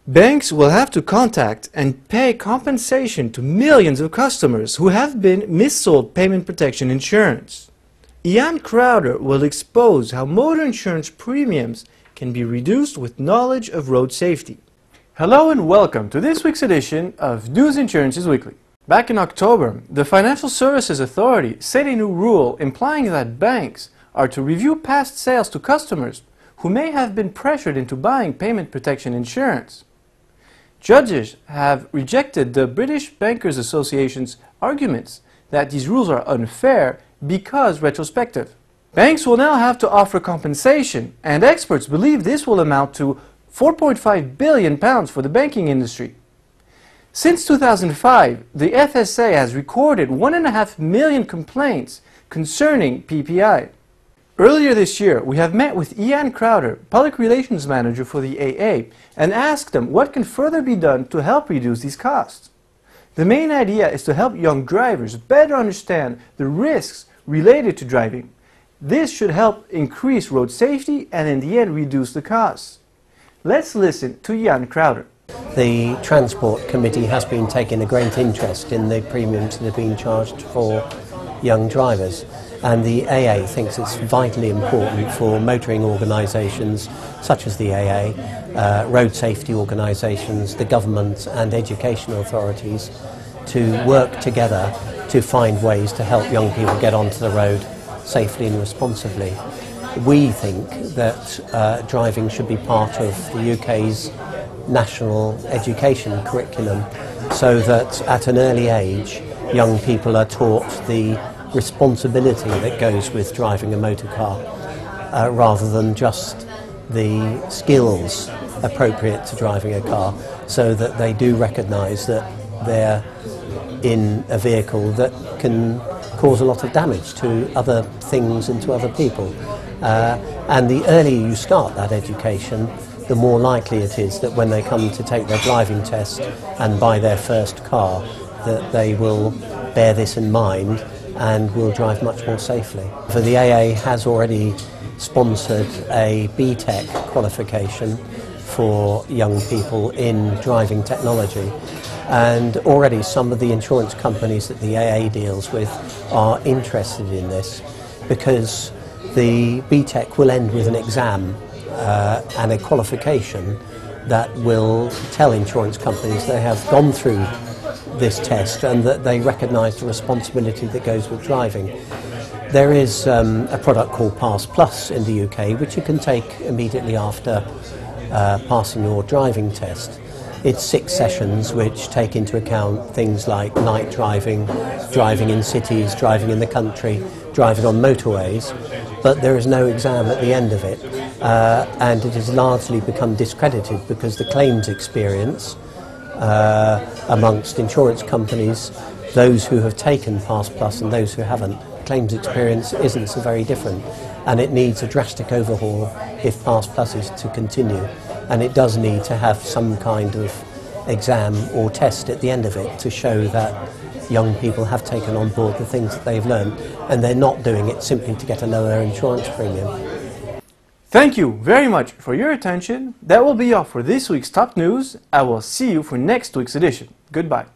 Banks will have to contact and pay compensation to millions of customers who have been missold payment protection insurance. Ian Crowder will expose how motor insurance premiums can be reduced with knowledge of road safety. Hello and welcome to this week's edition of News Insurances Weekly. Back in October, the Financial Services Authority set a new rule implying that banks are to review past sales to customers who may have been pressured into buying payment protection insurance. Judges have rejected the British Bankers Association's arguments that these rules are unfair because retrospective. Banks will now have to offer compensation, and experts believe this will amount to £4.5 billion for the banking industry. Since 2005, the FSA has recorded 1.5 million complaints concerning PPI. Earlier this year, we have met with Ian Crowder, Public Relations Manager for the AA, and asked him what can further be done to help reduce these costs. The main idea is to help young drivers better understand the risks related to driving. This should help increase road safety and in the end reduce the costs. Let's listen to Ian Crowder. The Transport Committee has been taking a great interest in the premiums that are being charged for young drivers, and the AA thinks it's vitally important for motoring organisations such as the AA, road safety organisations, the government and educational authorities to work together to find ways to help young people get onto the road safely and responsibly. We think that driving should be part of the UK's national education curriculum so that at an early age young people are taught the responsibility that goes with driving a motor car rather than just the skills appropriate to driving a car, so that they do recognise that they're in a vehicle that can cause a lot of damage to other things and to other people. And the earlier you start that education, the more likely it is that when they come to take their driving test and buy their first car, that they will bear this in mind and will drive much more safely. For the AA has already sponsored a BTEC qualification for young people in driving technology, and already some of the insurance companies that the AA deals with are interested in this, because the BTEC will end with an exam and a qualification that will tell insurance companies they have gone through this test and that they recognise the responsibility that goes with driving. There is a product called Pass Plus in the UK, which you can take immediately after passing your driving test. It's 6 sessions which take into account things like night driving, driving in cities, driving in the country, driving on motorways, but there is no exam at the end of it, and it has largely become discredited because the claims experience amongst insurance companies, those who have taken Pass Plus and those who haven't, claims experience isn't so very different, and it needs a drastic overhaul if Pass Plus is to continue, and it does need to have some kind of exam or test at the end of it to show that young people have taken on board the things that they've learned and they're not doing it simply to get a lower insurance premium. Thank you very much for your attention. That will be all for this week's top news. I will see you for next week's edition. Goodbye.